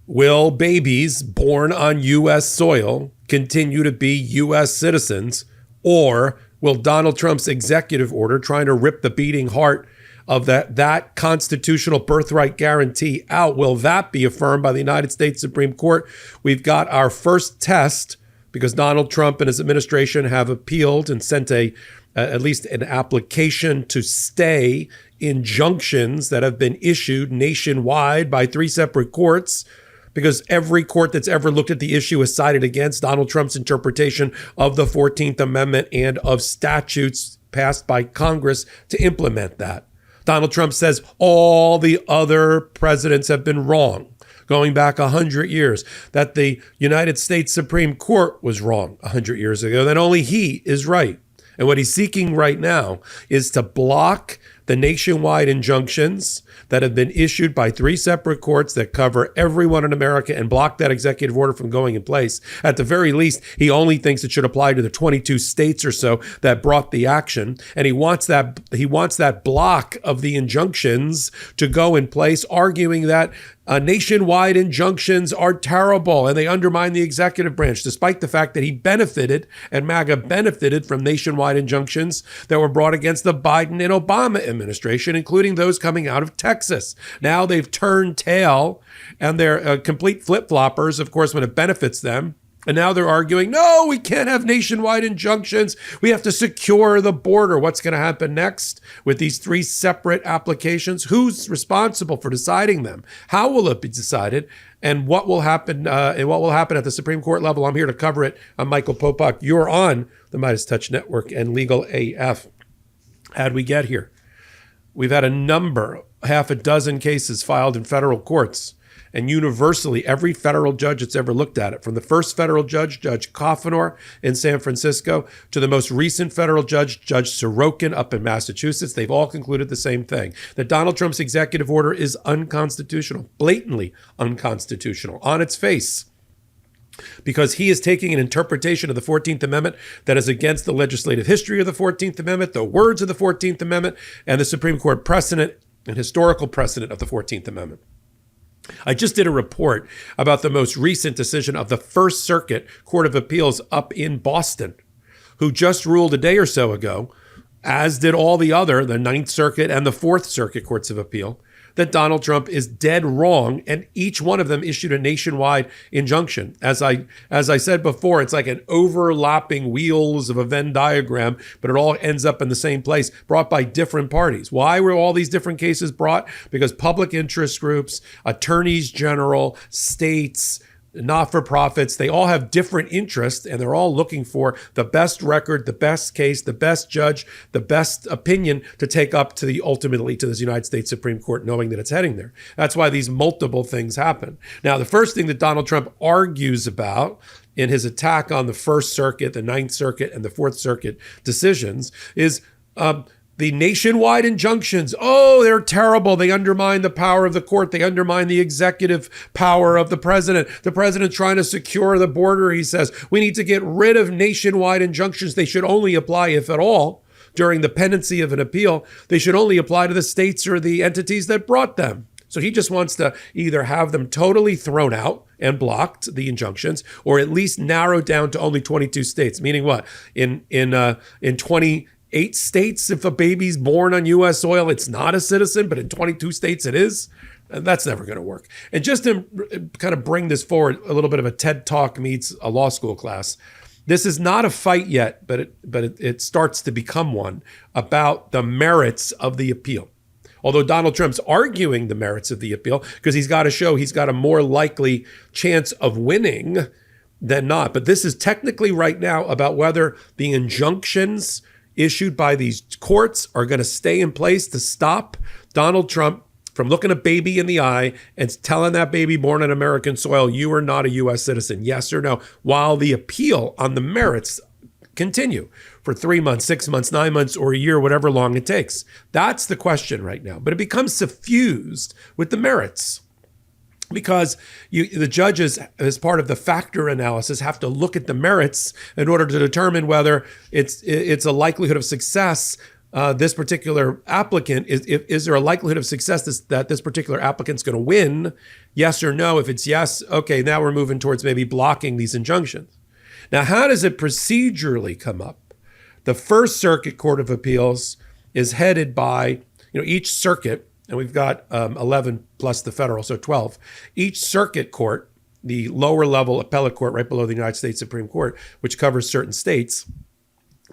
Will babies born on U.S. soil continue to be U.S. citizens, or will Donald Trump's executive order trying to rip the beating heart of that constitutional birthright guarantee out, will that be affirmed by the United States Supreme Court? We've got our first test because Donald Trump and his administration have appealed and sent at least an application to stay injunctions that have been issued nationwide by 3 separate courts, because every court that's ever looked at the issue has sided against Donald Trump's interpretation of the 14th Amendment and of statutes passed by Congress to implement that. Donald Trump says all the other presidents have been wrong, going back 100 years, that the United States Supreme Court was wrong 100 years ago, that only he is right. And what he's seeking right now is to block the nationwide injunctions that have been issued by 3 separate courts that cover everyone in America and block that executive order from going in place. At the very least, he only thinks it should apply to the 22 states or so that brought the action. And he wants that block of the injunctions to go in place, arguing that nationwide injunctions are terrible and they undermine the executive branch, despite the fact that he benefited and MAGA benefited from nationwide injunctions that were brought against the Biden and Obama administration, including those coming out of Texas. Now they've turned tail and they're complete flip-floppers, of course, when it benefits them. And now they're arguing, no, we can't have nationwide injunctions. We have to secure the border. What's going to happen next with these 3 separate applications? Who's responsible for deciding them? How will it be decided? And what will happen? At the Supreme Court level? I'm here to cover it. I'm Michael Popok. You're on the MeidasTouch Network and Legal AF. How'd we get here? We've had half a dozen cases filed in federal courts. And universally, every federal judge that's ever looked at it, from the first federal judge, Judge Coffenor in San Francisco, to the most recent federal judge, Judge Sorokin up in Massachusetts, they've all concluded the same thing, that Donald Trump's executive order is unconstitutional, blatantly unconstitutional, on its face, because he is taking an interpretation of the 14th Amendment that is against the legislative history of the 14th Amendment, the words of the 14th Amendment, and the Supreme Court precedent and historical precedent of the 14th Amendment. I just did a report about the most recent decision of the First Circuit Court of Appeals up in Boston, who just ruled a day or so ago, as did all the Ninth Circuit and the Fourth Circuit Courts of Appeal, that Donald Trump is dead wrong, and each one of them issued a nationwide injunction. As I said before, it's like an overlapping wheels of a Venn diagram, but it all ends up in the same place, brought by different parties. Why were all these different cases brought? Because public interest groups, attorneys general, states, not-for-profits, they all have different interests, and they're all looking for the best record, the best case, the best judge, the best opinion to take up to ultimately to this United States Supreme Court, knowing that it's heading there. That's why these multiple things happen. Now, the first thing that Donald Trump argues about in his attack on the First Circuit, the Ninth Circuit, and the Fourth Circuit decisions is the nationwide injunctions. Oh, they're terrible. They undermine the power of the court. They undermine the executive power of the president. The president's trying to secure the border. He says, we need to get rid of nationwide injunctions. They should only apply, if at all, during the pendency of an appeal. They should only apply to the states or the entities that brought them. So he just wants to either have them totally thrown out and blocked, the injunctions, or at least narrowed down to only 22 states. Meaning what? In 28 states, if a baby's born on U.S. soil, it's not a citizen, but in 22 states it is. And that's never going to work. And just to kind of bring this forward, a little bit of a TED Talk meets a law school class. This is not a fight yet, but it starts to become one about the merits of the appeal. Although Donald Trump's arguing the merits of the appeal because he's got to show he's got a more likely chance of winning than not. But this is technically right now about whether the injunctions issued by these courts are going to stay in place to stop Donald Trump from looking a baby in the eye and telling that baby born on American soil, you are not a U.S. citizen, yes or no, while the appeal on the merits continue for 3 months, 6 months, 9 months, or a year, whatever long it takes. That's the question right now. But it becomes suffused with the merits, because the judges, as part of the factor analysis, have to look at the merits in order to determine whether it's a likelihood of success this particular applicant, is there a likelihood of success that this particular applicant's going to win? Yes or no? If it's yes, okay, now we're moving towards maybe blocking these injunctions. Now, how does it procedurally come up? The First Circuit Court of Appeals is headed by, each circuit, and we've got 11 plus the federal, so 12. Each circuit court, the lower level appellate court right below the United States Supreme Court, which covers certain states,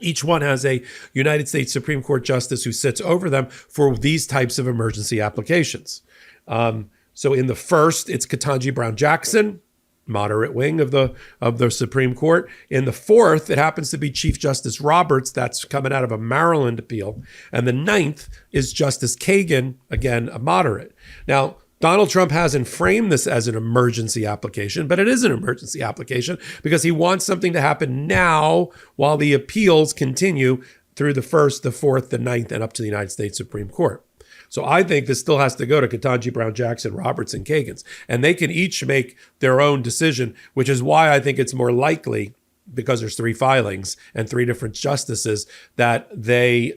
each one has a United States Supreme Court justice who sits over them for these types of emergency applications. So in the first, it's Ketanji Brown Jackson, moderate wing of the Supreme Court. In the fourth, it happens to be Chief Justice Roberts, that's coming out of a Maryland appeal. And the ninth is Justice Kagan, again, a moderate. Now, Donald Trump hasn't framed this as an emergency application, but it is an emergency application because he wants something to happen now while the appeals continue through the first, the fourth, the ninth, and up to the United States Supreme Court. So I think this still has to go to Ketanji Brown Jackson, Roberts, and Kagan's, and they can each make their own decision, which is why I think it's more likely, because there's 3 filings and 3 different justices, that they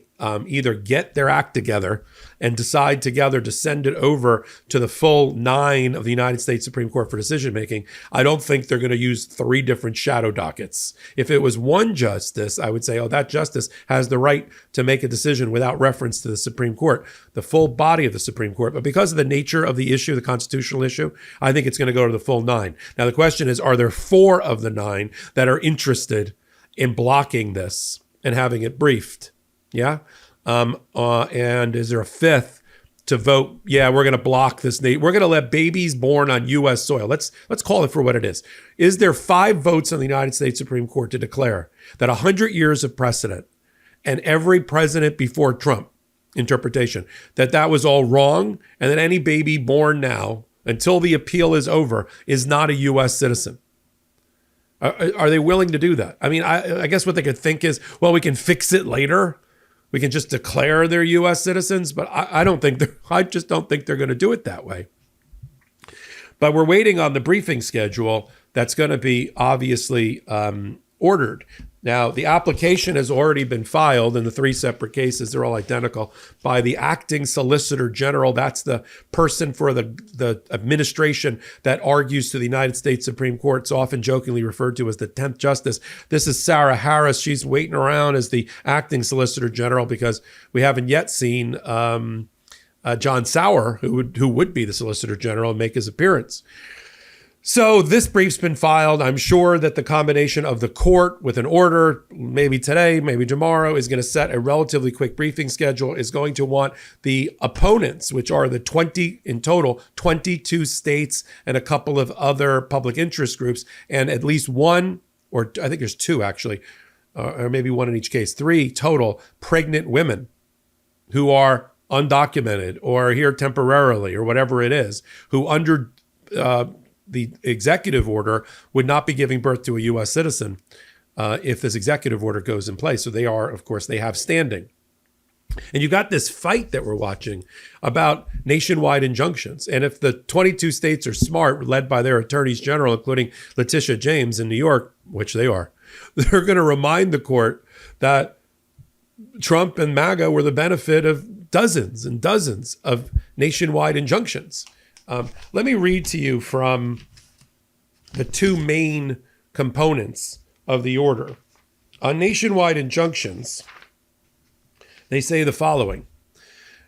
either get their act together and decide together to send it over to the full 9 of the United States Supreme Court for decision making. I don't think they're going to use 3 different shadow dockets. If it was one justice, I would say, oh, that justice has the right to make a decision without reference to the Supreme Court, the full body of the Supreme Court. But because of the nature of the issue, the constitutional issue, I think it's going to go to the full 9. Now, the question is, are there 4 of the 9 that are interested in blocking this and having it briefed? Yeah. And is there a 5th to vote? Yeah, we're going to block this. We're going to let babies born on U.S. soil. Let's call it for what it is. Is there 5 votes on the United States Supreme Court to declare that 100 years of precedent and every president before Trump interpretation, that was all wrong, and that any baby born now until the appeal is over is not a U.S. citizen? Are they willing to do that? I mean, I guess what they could think is, well, we can fix it later. We can just declare they're U.S. citizens, but I just don't think they're going to do it that way. But we're waiting on the briefing schedule that's going to be obviously ordered. Now, the application has already been filed in the 3 separate cases. They're all identical by the acting solicitor general. That's the person for the administration that argues to the United States Supreme Court. It's often jokingly referred to as the 10th justice. This is Sarah Harris. She's waiting around as the acting solicitor general because we haven't yet seen John Sauer, who would be the solicitor general, make his appearance. So this brief's been filed. I'm sure that the combination of the court with an order, maybe today, maybe tomorrow, is going to set a relatively quick briefing schedule, is going to want the opponents, which are the 20 in total, 22 states and a couple of other public interest groups, and at least one, or I think there's 2 actually, or maybe 1 in each case, 3 total pregnant women who are undocumented or here temporarily or whatever it is, who under the executive order would not be giving birth to a U.S. citizen if this executive order goes in place. So they are, of course, they have standing. And you got this fight that we're watching about nationwide injunctions. And if the 22 states are smart, led by their attorneys general, including Letitia James in New York, which they are, they're going to remind the court that Trump and MAGA were the benefit of dozens and dozens of nationwide injunctions. Let me read to you from the 2 main components of the order. On nationwide injunctions, they say the following.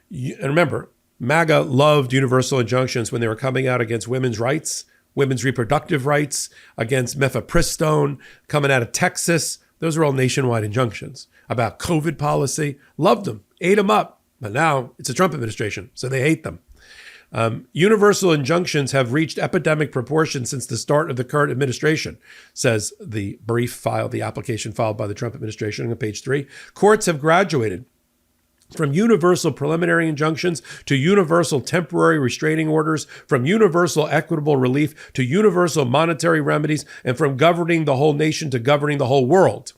And remember, MAGA loved universal injunctions when they were coming out against women's rights, women's reproductive rights, against mifepristone, coming out of Texas. Those are all nationwide injunctions. About COVID policy, loved them, ate them up. But now it's a Trump administration, so they hate them. Universal injunctions have reached epidemic proportions since the start of the current administration, says the brief filed, the application filed by the Trump administration on page 3. Courts have graduated from universal preliminary injunctions to universal temporary restraining orders, from universal equitable relief to universal monetary remedies, and from governing the whole nation to governing the whole world.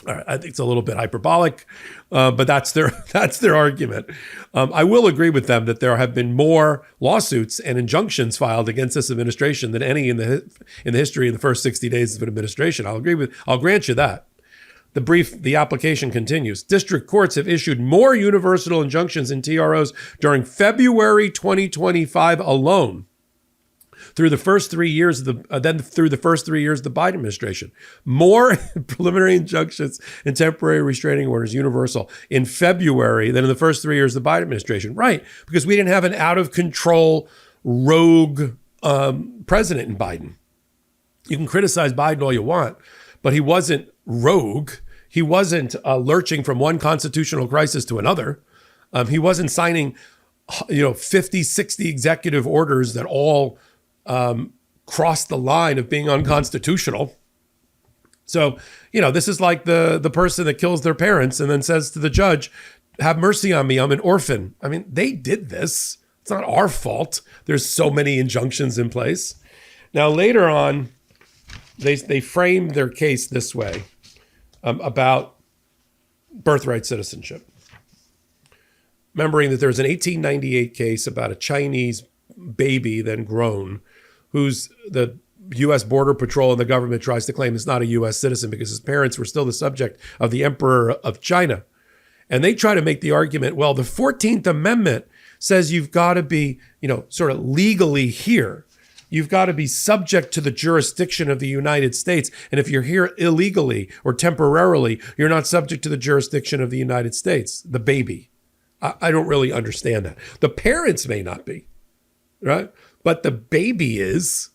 All right, I think it's a little bit hyperbolic, but that's their argument. I will agree with them that there have been more lawsuits and injunctions filed against this administration than any in the history of the first 60 days of an administration. I'll grant you that. The application continues. District courts have issued more universal injunctions in TROs during February 2025 alone. Through the first 3 years of the Biden administration, more preliminary injunctions and temporary restraining orders universal in February than in the first 3 years of the Biden administration. Right, because we didn't have an out of control rogue president in Biden. You can criticize Biden all you want, but he wasn't rogue. He wasn't lurching from one constitutional crisis to another. He wasn't signing, 50, 60 executive orders that all crossed the line of being unconstitutional. So, this is like the person that kills their parents and then says to the judge, have mercy on me, I'm an orphan. I mean, they did this. It's not our fault. There's so many injunctions in place. Now, later on, they framed their case this way about birthright citizenship. Remembering that there's an 1898 case about a Chinese baby, then grown, who's the U.S. Border Patrol and the government tries to claim is not a U.S. citizen because his parents were still the subject of the Emperor of China. And they try to make the argument, well, the 14th Amendment says you've got to be, sort of legally here. You've got to be subject to the jurisdiction of the United States. And if you're here illegally or temporarily, you're not subject to the jurisdiction of the United States, the baby. I don't really understand that. The parents may not be, right? But the baby is,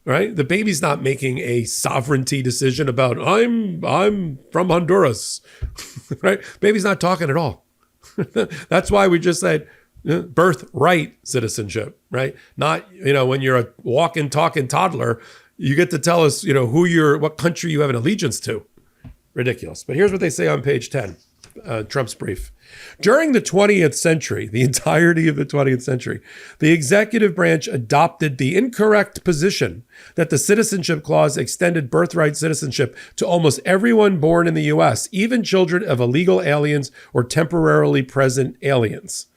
right? The baby's not making a sovereignty decision about, I'm from Honduras, right? Baby's not talking at all. That's why we just said, birthright citizenship, right? Not, when you're a walking, talking toddler, you get to tell us, what country you have an allegiance to. Ridiculous. But here's what they say on page 10, Trump's brief. During the 20th century, the entirety of the 20th century, the executive branch adopted the incorrect position that the Citizenship Clause extended birthright citizenship to almost everyone born in the U.S., even children of illegal aliens or temporarily present aliens.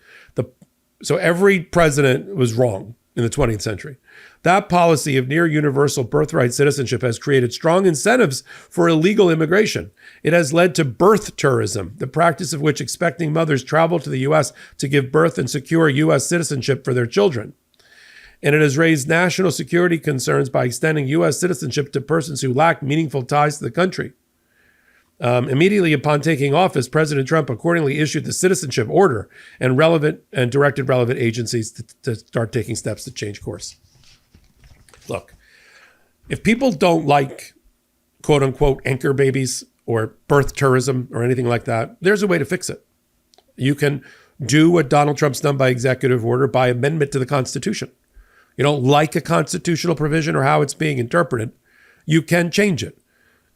So every president was wrong in the 20th century. That policy of near universal birthright citizenship has created strong incentives for illegal immigration. It has led to birth tourism, the practice of which expecting mothers travel to the U.S. to give birth and secure U.S. citizenship for their children. And it has raised national security concerns by extending U.S. citizenship to persons who lack meaningful ties to the country. Immediately upon taking office, President Trump accordingly issued the citizenship order and directed relevant agencies to start taking steps to change course. Look, if people don't like quote unquote anchor babies or birth tourism or anything like that, there's a way to fix it. You can do what Donald Trump's done by executive order by amendment to the Constitution. You don't like a constitutional provision or how it's being interpreted, you can change it.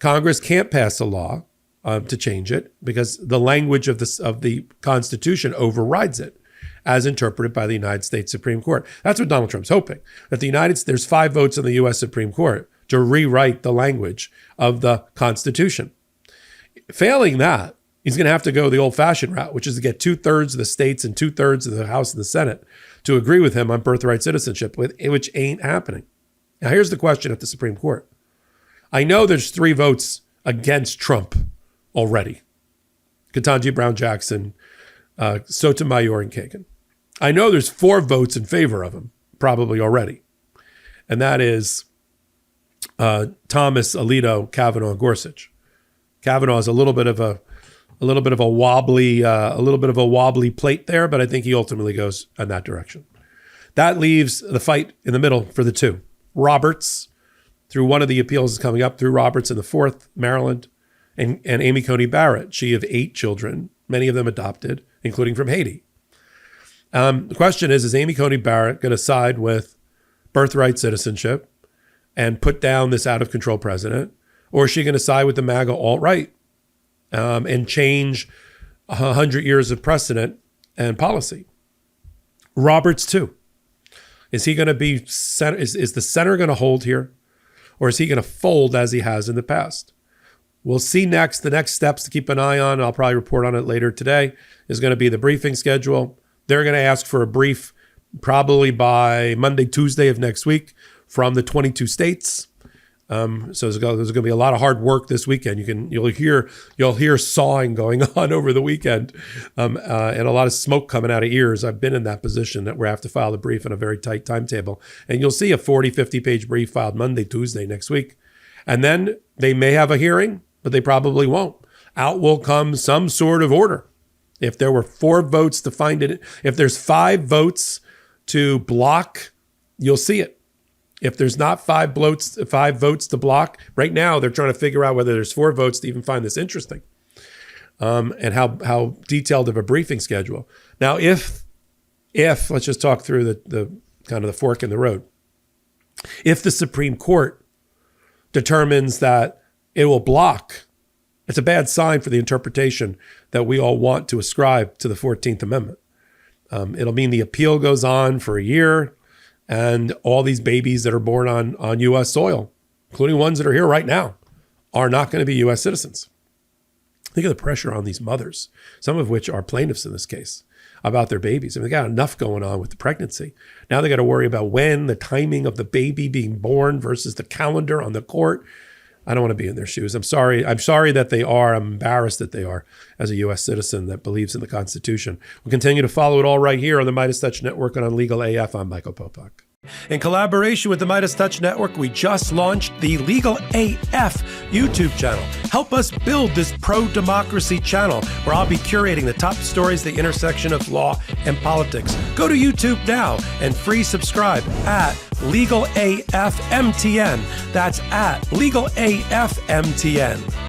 Congress can't pass a law to change it because the language of the Constitution overrides it as interpreted by the United States Supreme Court. That's what Donald Trump's hoping, that there's 5 votes in the U.S. Supreme Court to rewrite the language of the Constitution. Failing that, he's going to have to go the old-fashioned route, which is to get 2/3 of the states and 2/3 of the House and the Senate to agree with him on birthright citizenship, which ain't happening. Now, here's the question at the Supreme Court. I know there's 3 votes against Trump already. Ketanji Brown Jackson, Sotomayor, and Kagan. I know there's 4 votes in favor of him, probably already. And that is Thomas, Alito, Kavanaugh, and Gorsuch. Kavanaugh is a little bit of a wobbly plate there, but I think he ultimately goes in that direction. That leaves the fight in the middle for the 2. Roberts, through one of the appeals is coming up, through Roberts in the 4th, Maryland, and Amy Coney Barrett. She of 8 children, many of them adopted, including from Haiti. The question is Amy Coney Barrett going to side with birthright citizenship and put down this out-of-control president, or is she going to side with the MAGA alt-right and change 100 years of precedent and policy? Roberts, too. Is he going to be is the center going to hold here, or is he going to fold as he has in the past? We'll see next. The next steps to keep an eye on, I'll probably report on it later today, is going to be the briefing schedule. They're going to ask for a brief probably by Monday, Tuesday of next week from the 22 states. So there's going to be a lot of hard work this weekend. You'll hear sawing going on over the weekend, and a lot of smoke coming out of ears. I've been in that position that we have to file the brief in a very tight timetable, and you'll see a 40, 50-page brief filed Monday, Tuesday next week, and then they may have a hearing, but they probably won't. Out will come some sort of order. If there were 4 votes to find it, if there's 5 votes to block, you'll see it. If there's not 5 votes to block, right now they're trying to figure out whether there's 4 votes to even find this interesting, and how detailed of a briefing schedule. Now, if let's just talk through the kind of the fork in the road. If the Supreme Court determines that it will block, it's a bad sign for the interpretation that we all want to ascribe to the 14th Amendment. It'll mean the appeal goes on for a year, and all these babies that are born on U.S. soil, including ones that are here right now, are not going to be U.S. citizens. Think of the pressure on these mothers, some of which are plaintiffs in this case, about their babies. I mean, they got enough going on with the pregnancy. Now they got to worry about when, the timing of the baby being born versus the calendar on the court. I don't want to be in their shoes. I'm sorry that they are. I'm embarrassed that they are, as a U.S. citizen that believes in the Constitution. We'll continue to follow it all right here on the MeidasTouch Network and on Legal AF. I'm Michael Popok. In collaboration with the MeidasTouch Network, we just launched the Legal AF YouTube channel. Help us build this pro-democracy channel where I'll be curating the top stories at the intersection of law and politics. Go to YouTube now and free subscribe at Legal AF MTN. That's at Legal AF MTN.